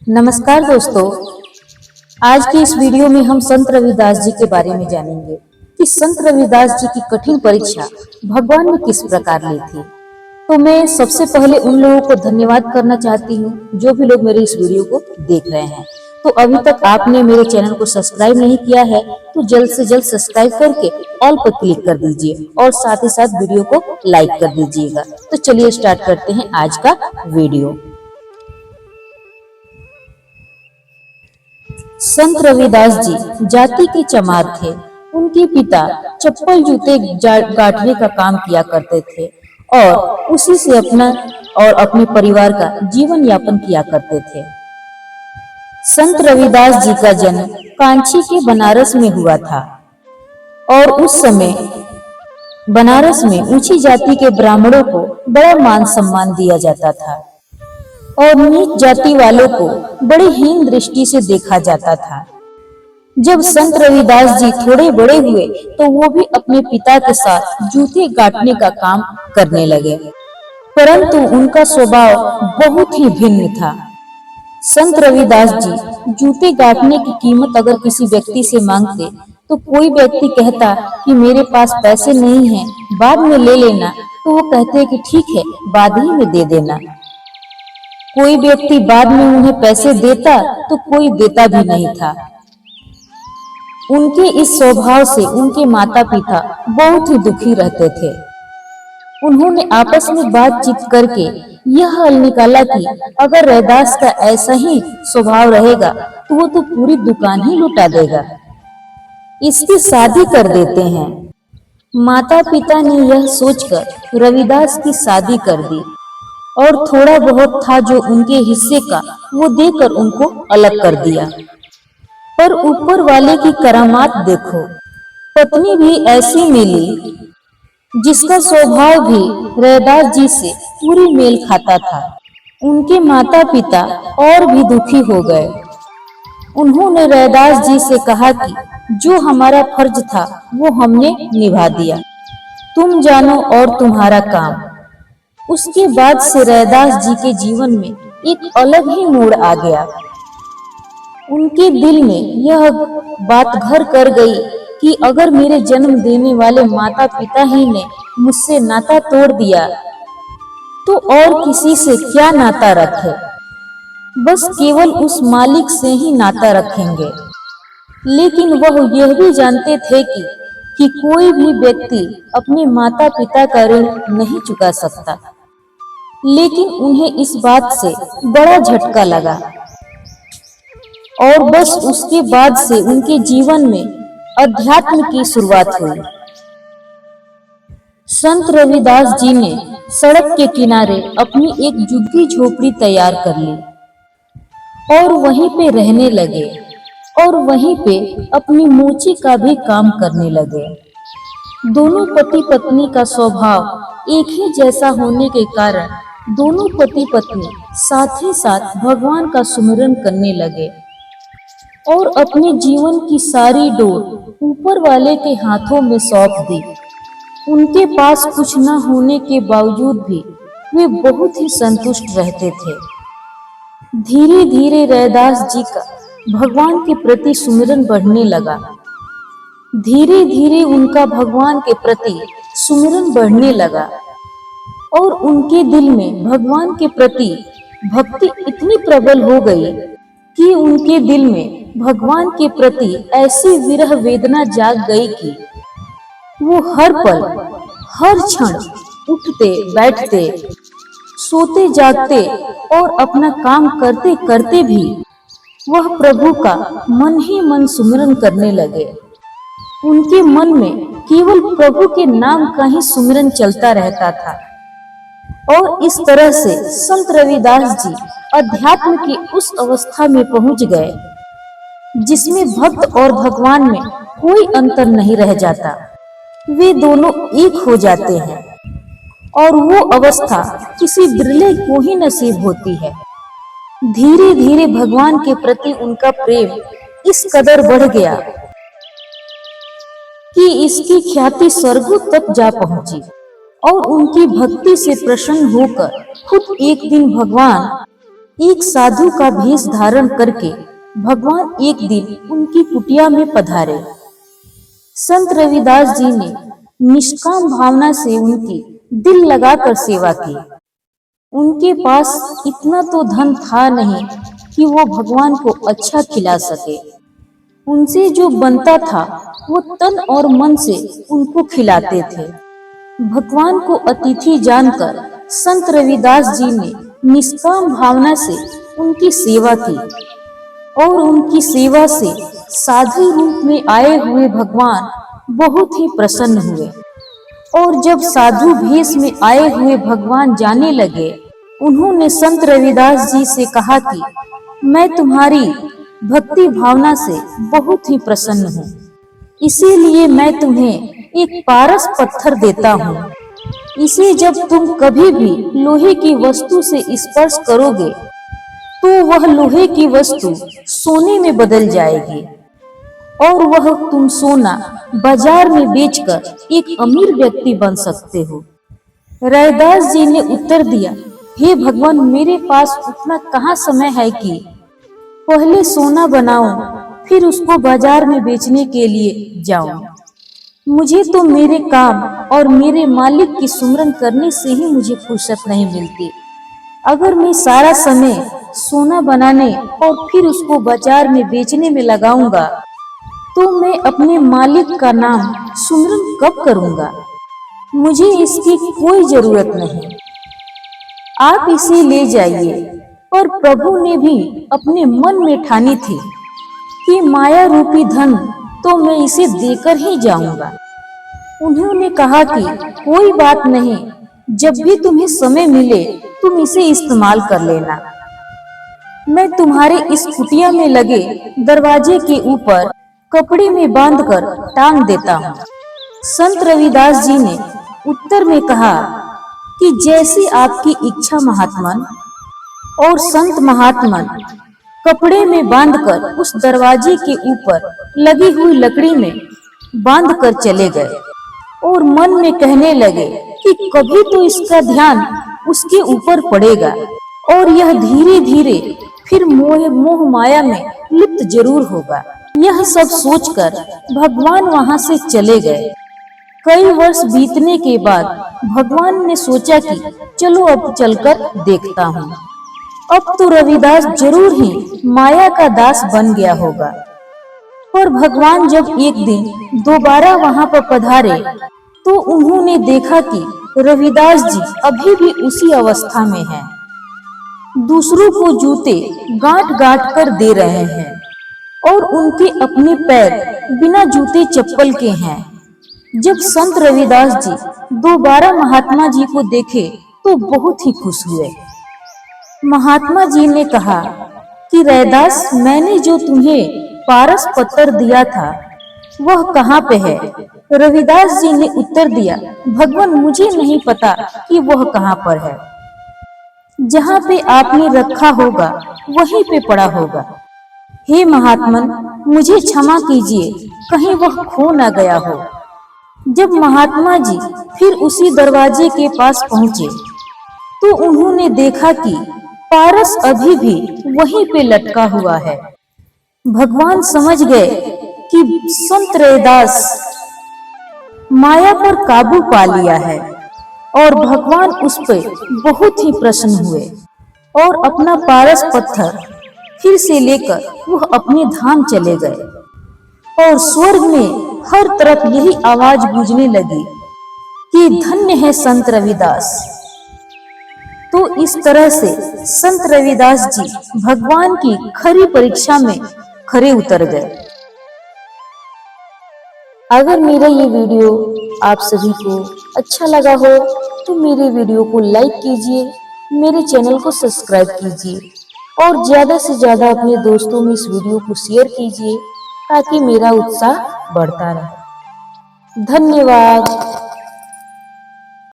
नमस्कार दोस्तों। आज की इस वीडियो में हम संत रविदास जी के बारे में जानेंगे कि संत रविदास जी की कठिन परीक्षा भगवान ने किस प्रकार ली थी। तो मैं सबसे पहले उन लोगों को धन्यवाद करना चाहती हूँ जो भी लोग मेरे इस वीडियो को देख रहे हैं। तो अभी तक आपने मेरे चैनल को सब्सक्राइब नहीं किया है तो जल्द से जल्द सब्सक्राइब करके ऑल पर क्लिक कर दीजिए और साथ ही साथ वीडियो को लाइक कर दीजिएगा। तो चलिए स्टार्ट करते हैं आज का वीडियो। संत रविदास जी जाति के चमार थे। उनके पिता चप्पल जूते गांठने का काम किया करते थे और उसी से अपना और अपने परिवार का जीवन यापन किया करते थे। संत रविदास जी का जन्म कांची के बनारस में हुआ था और उस समय बनारस में ऊंची जाति के ब्राह्मणों को बड़ा मान सम्मान दिया जाता था और नीच जाति वालों को बड़े हीन दृष्टि से देखा जाता था। जब संत रविदास जी थोड़े बड़े हुए तो वो भी अपने पिता के साथ जूते गांठने का काम करने लगे, परंतु उनका स्वभाव बहुत ही भिन्न था। संत रविदास जी जूते गांठने की कीमत अगर किसी व्यक्ति से मांगते तो कोई व्यक्ति कहता कि मेरे पास पैसे नहीं हैं, बाद में ले लेना, तो वो कहते कि ठीक है, बाद ही में दे देना। कोई व्यक्ति बाद में उन्हें पैसे देता तो कोई देता भी नहीं था। उनके इस स्वभाव से उनके माता पिता बहुत ही दुखी रहते थे। उन्होंने आपस में बातचीत करके यह हल निकाला कि अगर रैदास का ऐसा ही स्वभाव रहेगा तो वो तो पूरी दुकान ही लुटा देगा, इसकी शादी कर देते हैं। माता पिता ने यह सोचकर रविदास की शादी कर दी और थोड़ा बहुत था जो उनके हिस्से का वो देकर उनको अलग कर दिया। पर ऊपर वाले की करामात देखो, पत्नी भी ऐसी मिली जिसका स्वभाव भी रैदास जी से पूरी मेल खाता था। उनके माता पिता और भी दुखी हो गए। उन्होंने रैदास जी से कहा कि जो हमारा फर्ज था वो हमने निभा दिया, तुम जानो और तुम्हारा काम। उसके बाद से रैदास जी के जीवन में एक अलग ही मोड़ आ गया। उनके दिल में यह बात घर कर गई कि अगर मेरे जन्म देने वाले माता पिता ही ने मुझसे नाता तोड़ दिया तो और किसी से क्या नाता रखे, बस केवल उस मालिक से ही नाता रखेंगे। लेकिन वह यह भी जानते थे कि कोई भी व्यक्ति अपने माता पिता का ऋण नहीं चुका सकता। लेकिन उन्हें इस बात से बड़ा झटका लगा और बस उसके बाद से उनके जीवन में अध्यात्म की शुरुआत हुई। संत रविदास जी ने सड़क के किनारे अपनी एक झुग्गी झोपड़ी तैयार कर ली और वहीं पे रहने लगे और वहीं पे अपनी मोची का भी काम करने लगे। दोनों पति पत्नी का स्वभाव एक ही जैसा होने के कारण दोनों पति पत्नी साथ ही साथ भगवान का सुमिरन करने लगे और अपने जीवन की सारी डोर ऊपर वाले के हाथों में सौंप दी। उनके पास कुछ न होने के बावजूद भी वे बहुत ही संतुष्ट रहते थे। धीरे धीरे रैदास जी का भगवान के प्रति सुमिरन बढ़ने लगा। धीरे धीरे उनका भगवान के प्रति सुमिरन बढ़ने लगा और उनके दिल में भगवान के प्रति भक्ति इतनी प्रबल हो गई कि उनके दिल में भगवान के प्रति ऐसी विरह वेदना जाग गई कि वो हर पल हर क्षण उठते बैठते सोते जागते और अपना काम करते करते भी वह प्रभु का मन ही मन सुमिरन करने लगे। उनके मन में केवल प्रभु के नाम का ही सुमिरन चलता रहता था और इस तरह से संत रविदास जी अध्यात्म की उस अवस्था में पहुंच गए जिसमें भक्त और भगवान में कोई अंतर नहीं रह जाता, वे दोनों एक हो जाते हैं और वो अवस्था किसी बिरले को ही नसीब होती है। धीरे धीरे भगवान के प्रति उनका प्रेम इस कदर बढ़ गया कि इसकी ख्याति स्वर्गों तक जा पहुंची और उनकी भक्ति से प्रसन्न होकर खुद एक दिन भगवान एक साधु का भेष धारण करके भगवान एक दिन उनकी कुटिया में पधारे। संत रविदास जी ने निष्काम भावना से उनकी दिल लगाकर सेवा की। उनके पास इतना तो धन था नहीं कि वो भगवान को अच्छा खिला सके। उनसे जो बनता था वो तन और मन से उनको खिलाते थे। भगवान को अतिथि जानकर संत रविदास जी ने निष्काम भावना से उनकी सेवा की और उनकी सेवा से साधु रूप में आए हुए भगवान बहुत ही प्रसन्न हुए। और जब साधु भेष में आए हुए भगवान जाने लगे, उन्होंने संत रविदास जी से कहा कि मैं तुम्हारी भक्ति भावना से बहुत ही प्रसन्न हूँ, इसीलिए मैं तुम्हें एक पारस पत्थर देता हूँ। इसे जब तुम कभी भी लोहे की वस्तु से स्पर्श करोगे तो वह लोहे की वस्तु सोने में बदल जाएगी और वह तुम सोना बाजार में बेचकर एक अमीर व्यक्ति बन सकते हो। रैदास जी ने उत्तर दिया, हे भगवान, मेरे पास उतना कहाँ समय है कि पहले सोना बनाऊं फिर उसको बाजार में बेचने के लिए जाऊं। मुझे तो मेरे काम और मेरे मालिक की सुमरन करने से ही मुझे फुर्सत नहीं मिलती। अगर मैं सारा समय सोना बनाने और फिर उसको बाजार में बेचने में लगाऊंगा तो मैं अपने मालिक का नाम सुमरन कब करूंगा। मुझे इसकी कोई जरूरत नहीं, आप इसे ले जाइए। और प्रभु ने भी अपने मन में ठानी थी कि माया रूपी धन तो मैं इसे देकर ही जाऊंगा। उन्होंने कहा कि कोई बात नहीं, जब भी तुम्हें समय मिले तुम इसे इस्तेमाल कर लेना। मैं तुम्हारे इस कुटिया में लगे दरवाजे के ऊपर कपड़े में बांधकर टांग देता हूँ। संत रविदास जी ने उत्तर में कहा कि जैसी आपकी इच्छा महात्मन। और संत महात्मन कपड़े में बांधकर उस दरवाजे के ऊपर लगी हुई लकड़ी में बांधकर चले गए और मन में कहने लगे कि कभी तो इसका ध्यान उसके ऊपर पड़ेगा और यह धीरे धीरे फिर मोह माया में लिप्त जरूर होगा। यह सब सोचकर भगवान वहां से चले गए। कई वर्ष बीतने के बाद भगवान ने सोचा कि चलो अब चलकर देखता हूँ। अब तो रविदास जरूर ही माया का दास बन गया होगा। पर भगवान जब एक दिन दोबारा वहां पर पधारे तो उन्होंने देखा कि रविदास जी अभी भी उसी अवस्था में हैं। दूसरों को जूते गांठ गांठ कर दे रहे हैं और उनके अपने पैर बिना जूते चप्पल के हैं। जब संत रविदास जी दोबारा महात्मा जी को देखे तो बहुत ही खुश हुए। महात्मा जी ने कहा कि रैदास, मैंने जो तुम्हें पारस पत्थर दिया था वह कहाँ पे है। रविदास जी ने उत्तर दिया, भगवान, मुझे नहीं पता कि वह कहाँ पर है। जहाँ पे आपने रखा होगा वहीं पे पड़ा होगा। हे महात्मन, मुझे क्षमा कीजिए, कहीं वह खो न गया हो। जब महात्मा जी फिर उसी दरवाजे के पास पहुंचे तो उन्होंने देखा कि पारस अभी भी वहीं पे लटका हुआ है। भगवान समझ गए कि संत रैदास माया पर काबू पा लिया है और भगवान उस पर बहुत ही प्रसन्न हुए और अपना पारस पत्थर फिर से लेकर वह अपने धाम चले गए। और स्वर्ग में हर तरफ यही आवाज गूंजने लगी कि धन्य है संत रविदास। तो इस तरह से संत रविदास जी भगवान की खरी परीक्षा में खरे उतर गए। अगर मेरा ये वीडियो आप सभी को अच्छा लगा हो तो मेरे वीडियो को लाइक कीजिए, मेरे चैनल को सब्सक्राइब कीजिए और ज्यादा से ज्यादा अपने दोस्तों में इस वीडियो को शेयर कीजिए ताकि मेरा उत्साह बढ़ता रहे। धन्यवाद।